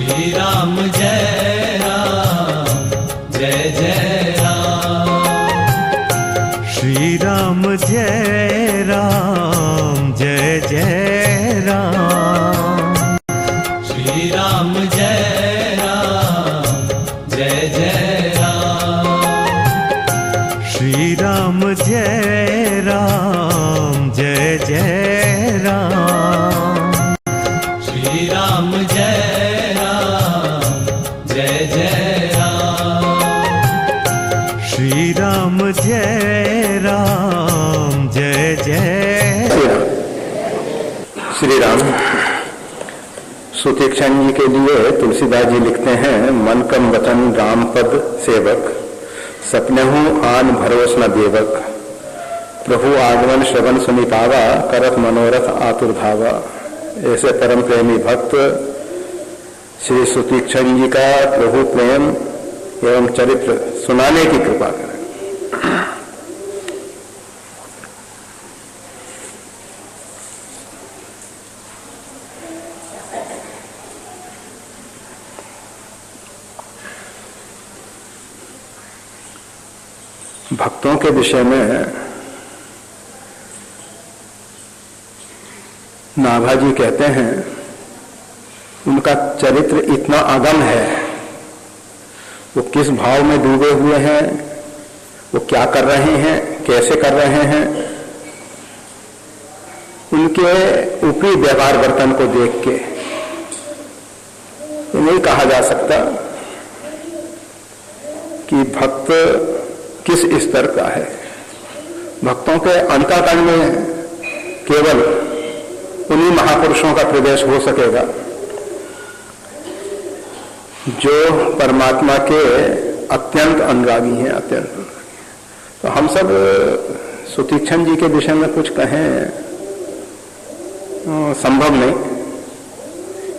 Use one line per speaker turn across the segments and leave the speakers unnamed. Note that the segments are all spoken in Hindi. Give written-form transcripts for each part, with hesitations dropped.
श्री राम जय राम जय जय राम।
श्री राम जय राम जय जय राम।
श्री राम जय राम जय जय राम।
श्री राम जय राम जय जय राम।
श्री राम जय राम जय जय राम।
श्री राम जय राम जय जय राम।
श्री राम सुतीक्षण जी के लिए तुलसीदास जी लिखते हैं, मन कम वचन राम पद सेवक, सपने हूँ आन भरोस न देवक, प्रभु आगमन श्रवण सुनि पावा, करत मनोरथ आतुर भावा। ऐसे परम प्रेमी भक्त श्री सुतीक्षण जी का प्रभु प्रेम एवं चरित्र सुनाने की कृपा करें। भक्तों के विषय में नाभाजी कहते हैं, उनका चरित्र इतना अगम है, वो किस भाव में डूबे हुए हैं, वो क्या कर रहे हैं, कैसे कर रहे हैं, उनके ऊपरी व्यवहार वर्तन को देख के ये नहीं कहा जा सकता कि भक्त किस स्तर का है। भक्तों के अंतःकरण में केवल उन्हीं महापुरुषों का प्रवेश हो सकेगा जो परमात्मा के अत्यंत अनुरागी हैं, अत्यंत अनुरागी। तो हम सब सुतीक्षण जी के विषय में कुछ कहें संभव नहीं,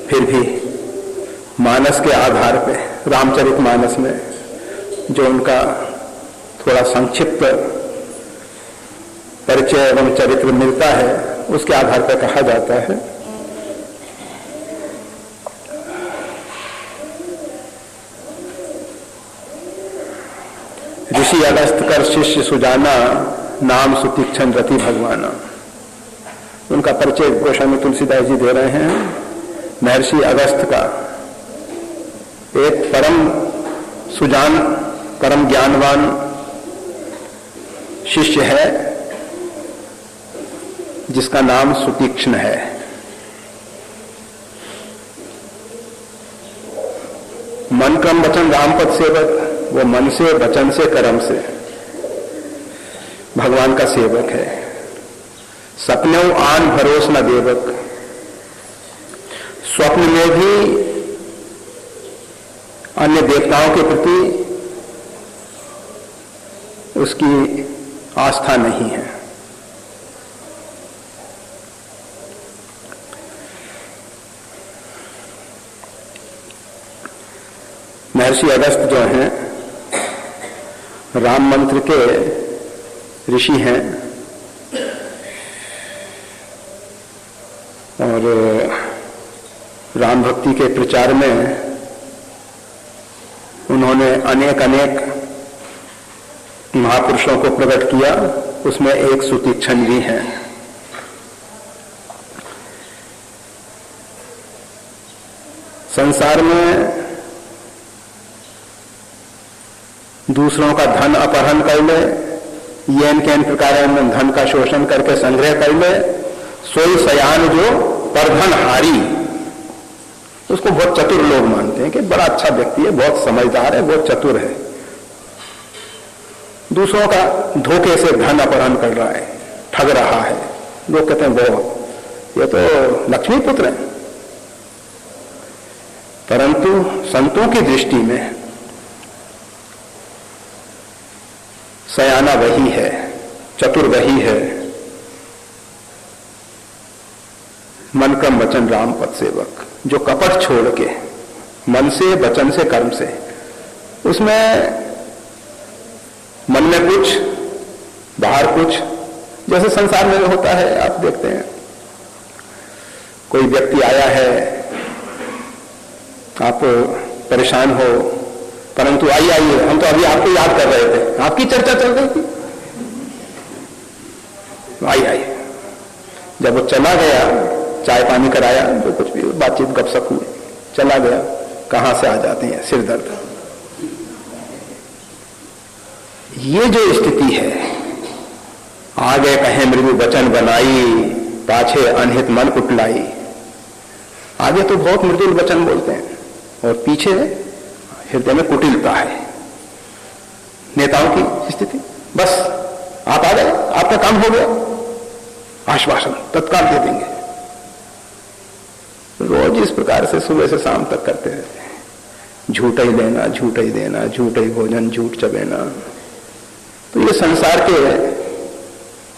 फिर भी मानस के आधार पे, रामचरितमानस में जो उनका थोड़ा संक्षिप्त परिचय एवं चरित्र मिलता है, उसके आधार पर कहा जाता है। ऋषि अगस्त कर शिष्य सुजाना, नाम सुतीक्षण रति भगवाना। उनका परिचय गोस्वामी तुलसीदास जी दे रहे हैं। महर्षि अगस्त का एक परम सुजान, परम ज्ञानवान शिष्य है जिसका नाम सुतीक्ष्ण है। मन क्रम वचन रामपद सेवक, वो मन से, वचन से, कर्म से भगवान का सेवक है। सपने आन भरोस न देवक, स्वप्न में भी अन्य देवताओं के प्रति उसकी आस्था नहीं है। महर्षि अगस्त जो हैं राम मंत्र के ऋषि हैं और राम भक्ति के प्रचार में उन्होंने अनेक अनेक महापुरुषों को प्रकट किया। उसमें एक सुतीक्षण भी हैं। संसार में दूसरों का धन अपहरण कर ले, येन केन प्रकार धन का शोषण करके संग्रह कर ले, सोई सयान जो परधन हारी। उसको बहुत चतुर लोग मानते हैं कि बड़ा अच्छा व्यक्ति है, बहुत समझदार है, बहुत चतुर है। दूसरों का धोखे से धन अपहरण कर रहा है, ठग रहा है। लोग कहते हैं वो ये तो लक्ष्मी पुत्र है। परंतु संतों की दृष्टि में सयाना वही है, चतुर वही है, मन कम वचन राम पद सेवक, जो कपट छोड़ के मन से, वचन से, कर्म से, उसमें मन में कुछ बाहर कुछ, जैसे संसार में होता है। आप देखते हैं कोई व्यक्ति आया है आप परेशान हो, परंतु आइए, हम तो अभी आपको याद कर रहे थे, आपकी चर्चा चल रही थी, आइए। जब वो चला गया, चाय पानी कराया, जो कुछ भी बातचीत गपशप हुई, चला गया, कहां से आ जाते हैं सिर दर्द। ये जो स्थिति है, आगे कहे मृदु वचन बनाई, पाछे अनहित मन कुटलाई। आगे तो बहुत मृदुल वचन बोलते हैं और पीछे हृदय में कुटिलता है। नेताओं की स्थिति, बस आप आ गए, आपका काम हो गया, आश्वासन तत्काल दे देंगे। रोज इस प्रकार से सुबह से शाम तक करते रहते हैं, झूठ ही लेना, झूठ ही देना, झूठ ही भोजन, झूठ चबेना। तो ये संसार के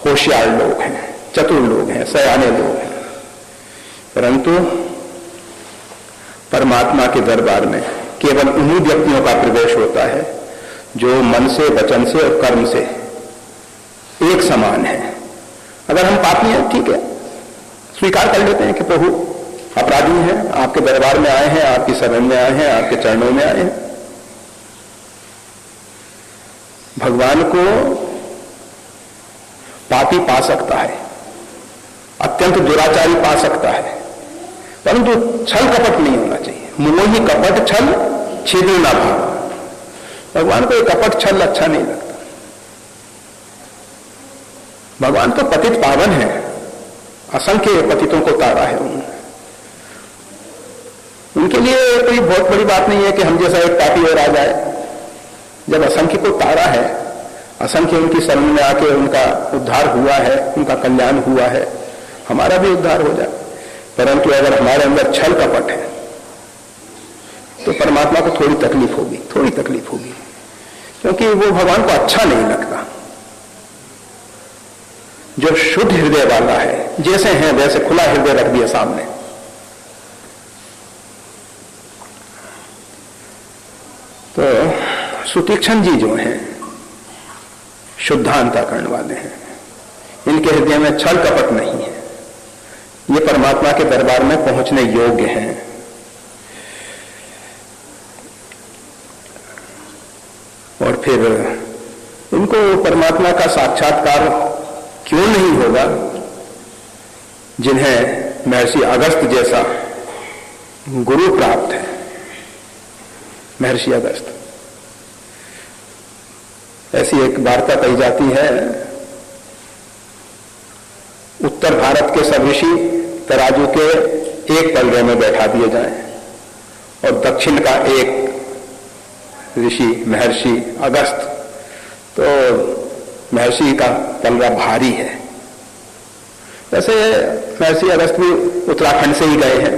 होशियार लोग हैं, चतुर लोग हैं, सयाने लोग हैं। परंतु परमात्मा के दरबार में केवल उन्हीं व्यक्तियों का प्रवेश होता है जो मन से, वचन से और कर्म से एक समान है। अगर हम पापी हैं, ठीक है, स्वीकार कर लेते हैं कि प्रभु अपराधी हैं, आपके दरबार में आए हैं, आपकी शरण में आए हैं, आपके चरणों में आए हैं। भगवान को पापी पा सकता है, अत्यंत दुराचारी पा सकता है, परंतु छल कपट नहीं होना चाहिए। मोहि कपट छल छिद्र ना भाव। भगवान को एक कपट छल अच्छा नहीं लगता। भगवान तो पतित पावन है, असंख्य पतितों को तारा है उन्होंने। उनके लिए कोई बहुत बड़ी बात नहीं है कि हम जैसा एक पापी और आ जाए। जब असंख्य को तारा है, असंख्य उनकी शरण में आके उनका उद्धार हुआ है, उनका कल्याण हुआ है, हमारा भी उद्धार हो जाए। परंतु अगर हमारे अंदर छल कपट है तो परमात्मा को थोड़ी तकलीफ होगी, थोड़ी तकलीफ होगी, क्योंकि वो भगवान को अच्छा नहीं लगता। जो शुद्ध हृदय वाला है, जैसे हैं वैसे खुला हृदय रख दिया सामने, तो सुतीक्षण जी जो हैं, शुद्धांतःकरण वाले हैं, इनके हृदय में छल कपट नहीं है। ये परमात्मा के दरबार में पहुंचने योग्य हैं। और फिर इनको परमात्मा का साक्षात्कार क्यों नहीं होगा, जिन्हें महर्षि अगस्त जैसा गुरु प्राप्त है। महर्षि अगस्त, ऐसी एक वार्ता कही जाती है, उत्तर भारत के सब ऋषि तराजू के एक पलड़े में बैठा दिए जाएं और दक्षिण का एक ऋषि महर्षि अगस्त, तो महर्षि का पलड़ा भारी है। वैसे महर्षि अगस्त भी उत्तराखंड से ही गए हैं।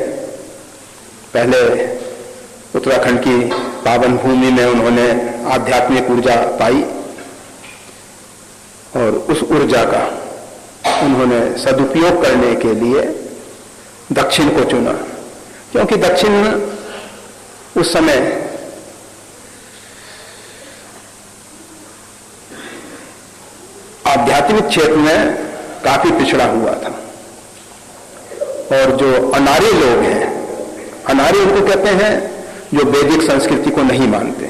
पहले उत्तराखंड की पावन भूमि में उन्होंने आध्यात्मिक ऊर्जा पाई और उस ऊर्जा का उन्होंने सदुपयोग करने के लिए दक्षिण को चुना, क्योंकि दक्षिण उस समय आध्यात्मिक क्षेत्र में काफी पिछड़ा हुआ था। और जो अनार्य लोग हैं, अनार्य उनको कहते हैं जो वैदिक संस्कृति को नहीं मानते।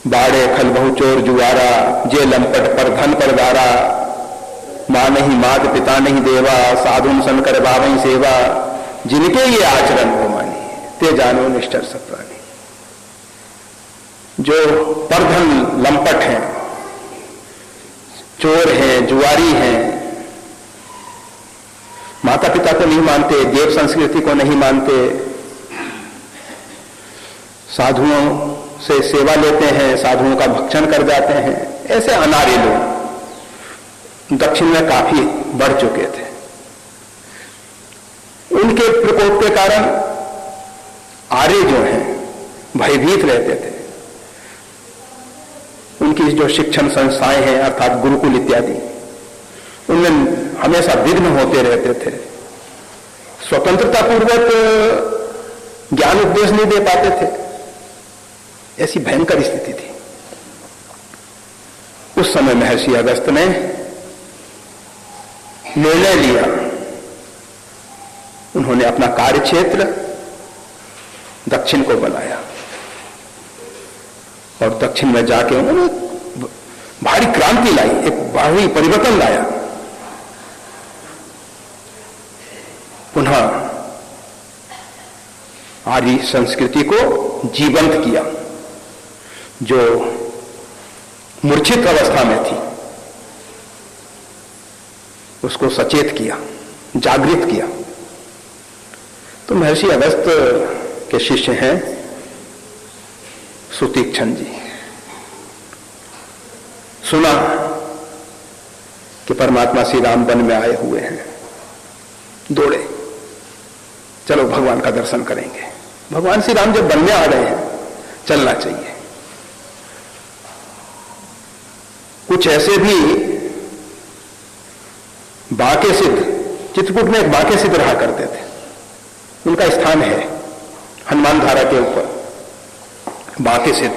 बाड़े खल बहु चोर जुआरा, जे लंपट पर धन पर दारा, मां नहीं मात पिता नहीं देवा, साधुन संकर बावई सेवा, जिनके ये आचरण हो मानी, ते जानो निष्ठर सब प्राणी। जो परधन लंपट हैं, चोर हैं, जुआरी हैं, माता पिता को नहीं मानते, देव संस्कृति को नहीं मानते, साधुओं से सेवा लेते हैं, साधुओं का भक्षण कर जाते हैं, ऐसे अनार्य लोग दक्षिण में काफी बढ़ चुके थे। उनके प्रकोप के कारण आर्य जो हैं भयभीत रहते थे। उनकी जो शिक्षण संस्थाएं हैं अर्थात गुरुकुल इत्यादि, उनमें हमेशा विघ्न होते रहते थे। स्वतंत्रता पूर्वक ज्ञान उपदेश नहीं दे पाते थे। ऐसी भयंकर स्थिति थी। उस समय महर्षि अगस्त ने निर्णय लिया। उन्होंने अपना कार्य क्षेत्र दक्षिण को बनाया और दक्षिण में जाके उन्होंने भारी क्रांति लाई, एक भारी परिवर्तन लाया। पुनः आर्य संस्कृति को जीवंत किया, जो मूर्छित अवस्था में थी उसको सचेत किया, जागृत किया। तो महर्षि अगस्त के शिष्य हैं सुतीक्ष्ण जी। सुना कि परमात्मा श्री राम वन में आए हुए हैं, दौड़े, चलो भगवान का दर्शन करेंगे। भगवान श्री राम जब वन में आ रहे हैं, चलना चाहिए। कुछ ऐसे भी बाके सिद्ध, चित्रकूट में एक बाके सिद्ध रहा करते थे, उनका स्थान है हनुमान धारा के ऊपर, बाके सिद्ध।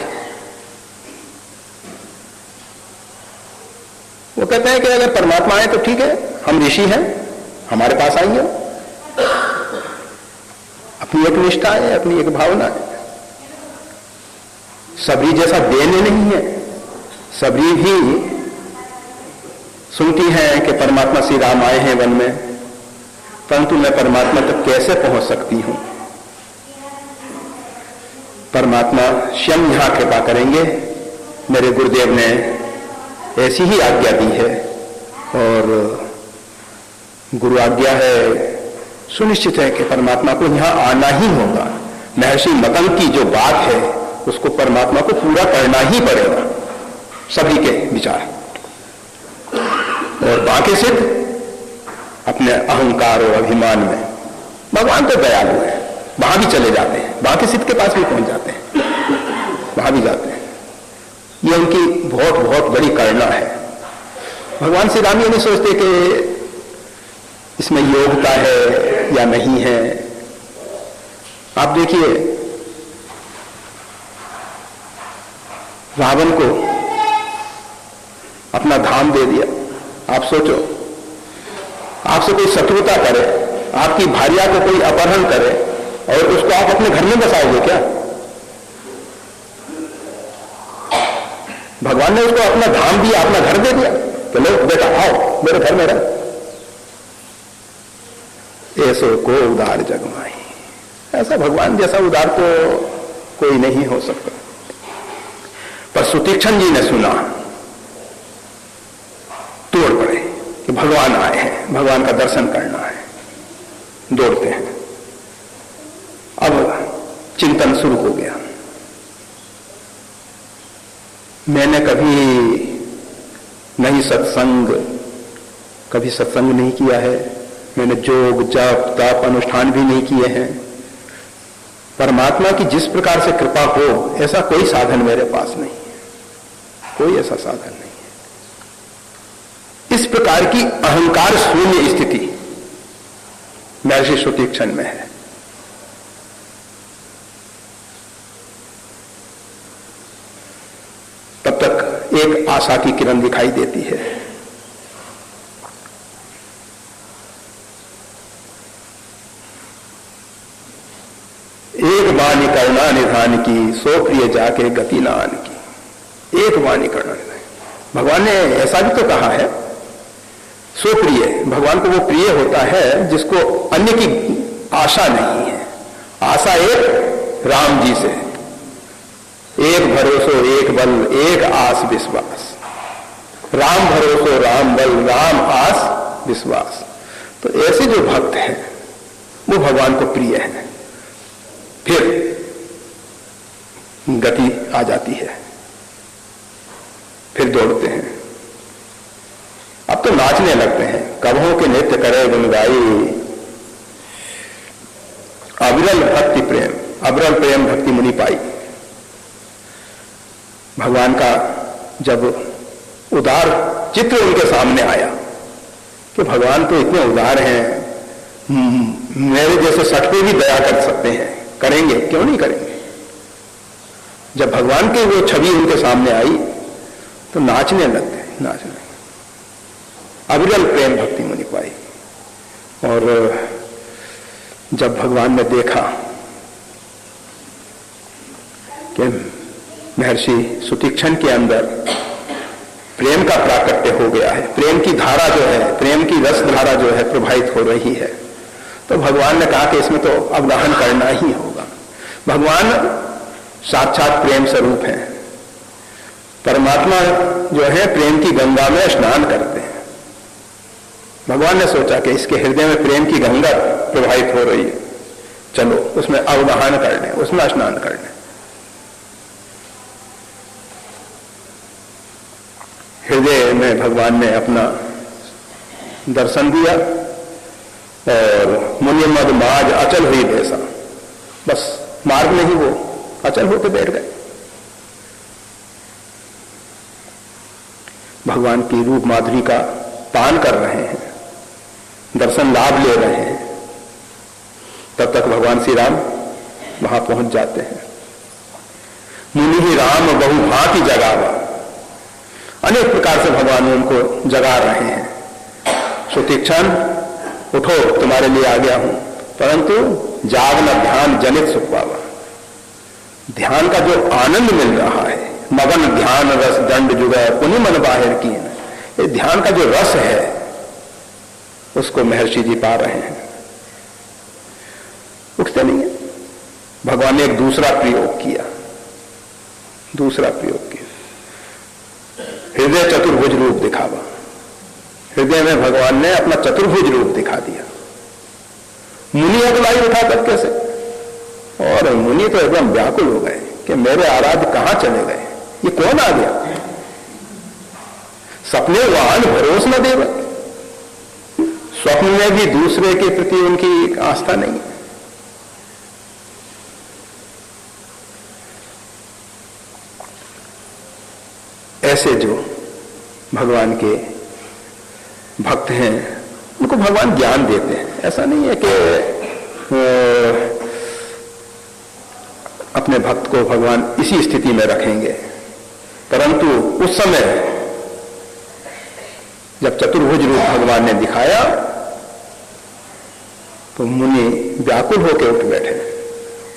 वो कहते हैं कि अगर परमात्मा आए तो ठीक है, हम ऋषि हैं, हमारे पास आएंगे। अपनी एक निष्ठा है, अपनी एक भावना है। सबरी जैसा देने नहीं है, सबरी भी सुनती हैं कि परमात्मा श्री राम आए हैं वन में, परंतु मैं परमात्मा तक कैसे पहुंच सकती हूं? परमात्मा स्वयं यहां कृपा करेंगे। मेरे गुरुदेव ने ऐसी ही आज्ञा दी है और गुरु आज्ञा है, सुनिश्चित है कि परमात्मा को यहां आना ही होगा। महर्षि मतंग की जो बात है उसको परमात्मा को पूरा करना ही पड़ेगा, सभी के विचार। और बाकी सिद्ध अपने अहंकार और अभिमान में, भगवान तो दयालु है, वहां भी चले जाते हैं, बाकी सिद्ध के पास भी पहुंच जाते हैं, वहां भी जाते हैं। ये उनकी बहुत बहुत बड़ी करुणा है। भगवान श्री राम ये नहीं सोचते कि इसमें योग्यता है या नहीं है। आप देखिए, रावण को अपना धाम दे दिया। आप सोचो, आपसे कोई शत्रुता करे, आपकी भार्या को कोई अपहरण करे और उसको आप अपने घर में बसाओगे क्या? भगवान ने उसको अपना धाम दिया, अपना घर दे दिया कि लो बेटा आओ मेरे घर में रह। ऐसो को उदार जगमाई, ऐसा भगवान जैसा उदार तो कोई नहीं हो सकता। पर सुतीक्ष्ण जी ने सुना, दौड़ पड़े कि भगवान आए हैं, भगवान का दर्शन करना है, दौड़ते हैं। अब चिंतन शुरू हो गया। मैंने कभी नहीं कभी सत्संग नहीं किया है, मैंने जोग जप तप अनुष्ठान भी नहीं किए हैं। परमात्मा की जिस प्रकार से कृपा हो ऐसा कोई साधन मेरे पास नहीं है, कोई ऐसा साधन नहीं है। इस प्रकार की अहंकार शून्य स्थिति महर्षि सुतीक्ष्ण में है। तब तक एक आशा की किरण दिखाई देती है। एक वाणी करना निधान की, सो प्रिय जाके गति नान की। एक वाणी करना निधान, भगवान ने ऐसा भी तो कहा है, सो प्रिय। भगवान को वो प्रिय होता है जिसको अन्य की आशा नहीं है। आशा एक राम जी से, एक भरोसो एक बल, एक आस विश्वास। राम भरोसो राम बल, राम आस विश्वास। तो ऐसे जो भक्त हैं वो भगवान को प्रिय है। फिर गति आ जाती है, फिर दौड़ते हैं। अब तो नाचने लगते हैं। कबहों के नृत्य करे गुण गाई, अविरल भक्ति प्रेम, अविरल प्रेम भक्ति मुनि पाई। भगवान का जब उदार चित्र उनके सामने आया कि भगवान तो इतने उदार हैं, मेरे जैसे सठ पे भी दया कर सकते हैं, करेंगे, क्यों नहीं करेंगे। जब भगवान की वो छवि उनके सामने आई तो नाचने लगते, नाचने। अविरल प्रेम भक्ति मुनि पाई। और जब भगवान ने देखा कि महर्षि सुतीक्षण के अंदर प्रेम का प्राकट्य हो गया है, प्रेम की धारा जो है, प्रेम की रस धारा जो है प्रवाहित हो रही है। तो भगवान ने कहा कि इसमें तो अवगाहन करना ही होगा। भगवान साक्षात प्रेम स्वरूप है। परमात्मा जो है प्रेम की गंगा में स्नान करते हैं। भगवान ने सोचा कि इसके हृदय में प्रेम की गंगा प्रवाहित हो रही है, चलो उसमें अवगाहन कर लें, उसमें स्नान कर लें। हृदय में भगवान ने अपना दर्शन दिया और मुनि मद माज अचल हुई भैसा, बस मार्ग में ही वो अचल होकर बैठ गए। भगवान की रूप माधुरी का पान कर रहे हैं, दर्शन लाभ ले रहे हैं। तब तक भगवान श्री राम वहां पहुंच जाते हैं। मुनि ही राम बहु भांति जगावा, अनेक प्रकार से भगवान उनको जगा रहे हैं। सुतीक्षण उठो, तुम्हारे लिए आ गया हूं, परंतु जागना ध्यान जनित सुख पावा। ध्यान का जो आनंद मिल रहा है, मगन ध्यान रस दंड जुगै पुनि मन बाहिर कीन, ये ध्यान का जो रस है उसको महर्षि जी पा रहे हैं, उठते नहीं है। भगवान ने एक दूसरा प्रयोग किया, हृदय चतुर्भुज रूप दिखावा। हृदय में भगवान ने अपना चतुर्भुज रूप दिखा दिया। मुनि अगलाई उठा करके से, और मुनि तो एकदम व्याकुल हो गए कि मेरे आराध्य कहां चले गए, ये कौन आ गया। सपने वाहन भरोस न देव, स्वप्न में भी दूसरे के प्रति उनकी आस्था नहीं है। ऐसे जो भगवान के भक्त हैं उनको भगवान ज्ञान देते हैं। ऐसा नहीं है कि अपने भक्त को भगवान इसी स्थिति में रखेंगे, परंतु उस समय जब चतुर्भुज रूप भगवान ने दिखाया तो मुनि व्याकुल होकर उठ बैठे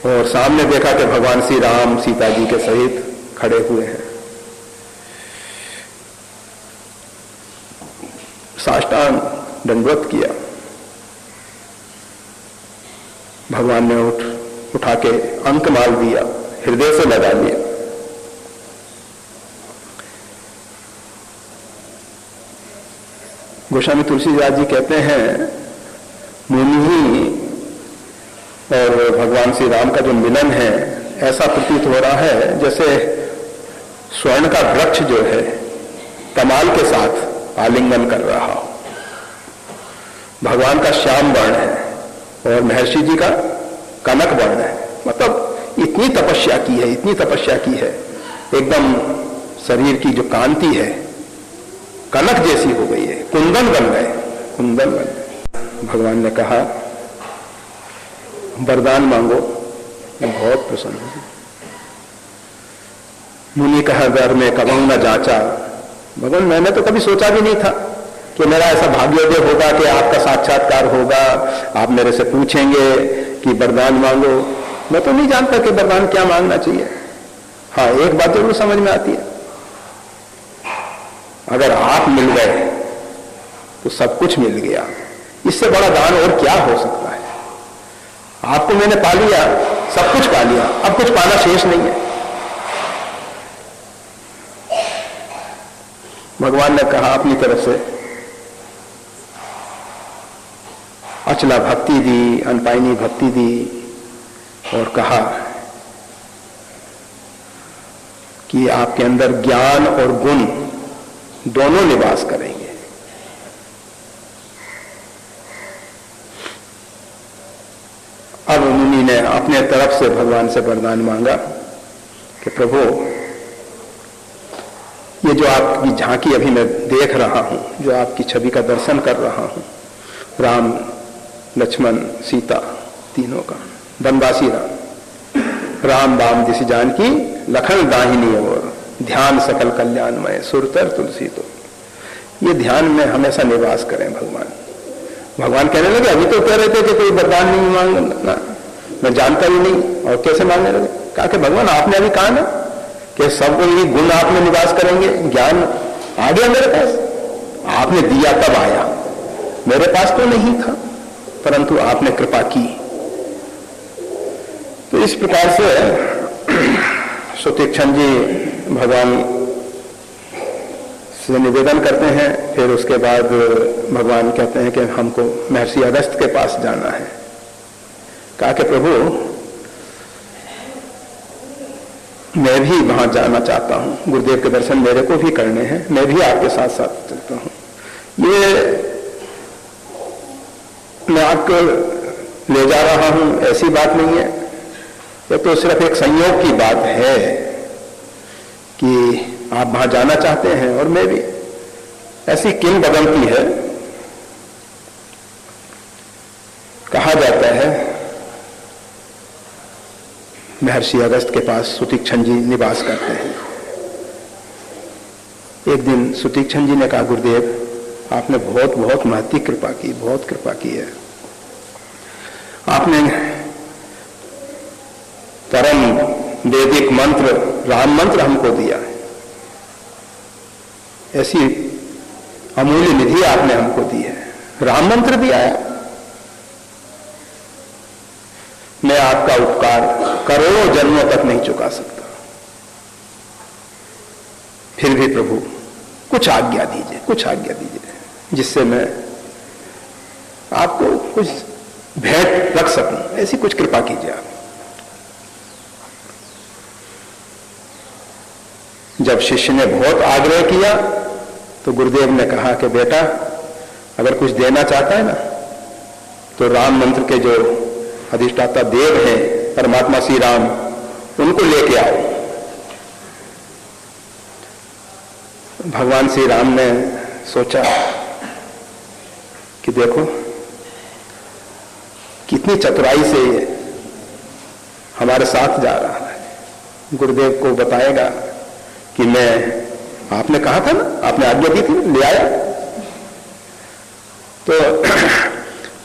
और सामने देखा कि भगवान श्री राम सीता जी के सहित खड़े हुए हैं। साष्टांग दंडवत किया। भगवान ने उठा के अंक माल दिया, हृदय से लगा लिया। गोस्वामी तुलसीदास जी कहते हैं मुनि ही और भगवान श्री राम का जो मिलन है ऐसा प्रतीत हो रहा है जैसे स्वर्ण का वृक्ष जो है कमाल के साथ आलिंगन कर रहा हो। भगवान का श्याम वर्ण है और महर्षि जी का कनक वर्ण है। मतलब इतनी तपस्या की है, एकदम शरीर की जो कांति है कनक जैसी हो गई है, कुंदन बन गए। भगवान ने कहा वरदान मांगो, बहुत प्रसन्न हुए। मुनि कहा घर में कबहू न जांचा, भगवान मैंने तो कभी सोचा भी नहीं था कि मेरा ऐसा भाग्योदय होगा कि आपका साक्षात्कार होगा, आप मेरे से पूछेंगे कि वरदान मांगो। मैं तो नहीं जानता कि वरदान क्या मांगना चाहिए। हाँ, एक बात जरूर समझ में आती है, अगर आप मिल गए तो सब कुछ मिल गया। इससे बड़ा दान और क्या हो सकता है। आपको मैंने पा लिया, सब कुछ पा लिया, अब कुछ पाना शेष नहीं है। भगवान ने कहा अपनी तरफ से अचला भक्ति दी, अनपायनी भक्ति दी और कहा कि आपके अंदर ज्ञान और गुण दोनों निवास करेंगे। अब मुनि ने अपने तरफ से भगवान से वरदान मांगा कि प्रभु ये जो आपकी झांकी अभी मैं देख रहा हूं, जो आपकी छवि का दर्शन कर रहा हूं, राम लक्ष्मण सीता तीनों का, वनवासी राम बाम जिस जानकी लखन दाहिनी और ध्यान सकल कल्याणमय सुरतर तुलसी तो, ये ध्यान में हमेशा निवास करें। भगवान कहने लगे अभी तो कह रहे थे कि कोई वरदान नहीं मांगना, मैं जानता ही नहीं, और कैसे मांगने लगे। कहा कि भगवान आपने अभी कहा ना कि सब ये गुण आप में निवास करेंगे, ज्ञान आ गया मेरे पास, आपने दिया तब आया, मेरे पास तो नहीं था परंतु आपने कृपा की। तो इस प्रकार से सुतीक्षण जी भगवान से निवेदन करते हैं। फिर उसके बाद भगवान कहते हैं कि हमको महर्षि अगस्त के पास जाना है। कहा कि प्रभु मैं भी वहां जाना चाहता हूं, गुरुदेव के दर्शन मेरे को भी करने हैं, मैं भी आपके साथ साथ चलता हूं। ये मैं आपको ले जा रहा हूं ऐसी बात नहीं है, ये तो सिर्फ एक संयोग की बात है कि आप वहां जाना चाहते हैं और मैं भी। ऐसी किंवदंती है, कहा जाता है महर्षि अगस्त के पास सुतीक्षण जी निवास करते हैं। एक दिन सुतीक्षण जी ने कहा गुरुदेव आपने बहुत बहुत महती कृपा की, बहुत कृपा की है, आपने परम वैदिक मंत्र राम मंत्र हमको दिया है, ऐसी अमूल्य निधि आपने हमको दी है, राम मंत्र दिया है। मैं आपका उपकार करोड़ों जन्मों तक नहीं चुका सकता, फिर भी प्रभु कुछ आज्ञा दीजिए, कुछ आज्ञा दीजिए जिससे मैं आपको कुछ भेंट रख सकूं, ऐसी कुछ कृपा कीजिए आप। जब शिष्य ने बहुत आग्रह किया तो गुरुदेव ने कहा कि बेटा अगर कुछ देना चाहता है ना तो राम मंत्र के जो अधिष्ठाता देव हैं परमात्मा श्री राम, उनको लेके आओ। भगवान श्री राम ने सोचा कि देखो कितनी चतुराई से ये हमारे साथ जा रहा है, गुरुदेव को बताएगा कि मैं, आपने कहा था ना, आपने आज्ञा दी थी, ले आया। तो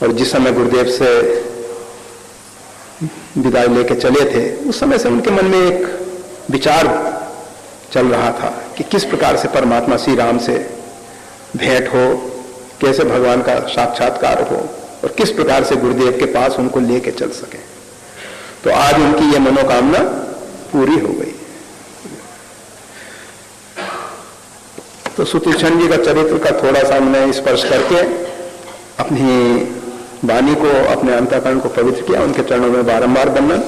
और जिस समय गुरुदेव से विदाई लेके चले थे उस समय से उनके मन में एक विचार चल रहा था कि किस प्रकार से परमात्मा श्री राम से भेंट हो, कैसे भगवान का साक्षात्कार हो और किस प्रकार से गुरुदेव के पास उनको लेके चल सके। तो आज उनकी यह मनोकामना पूरी हो गई। तो सुतीक्षण जी का चरित्र का थोड़ा सा हमने स्पर्श करके अपनी वाणी को, अपने अंतःकरण को पवित्र किया, उनके चरणों में बारंबार वंदन।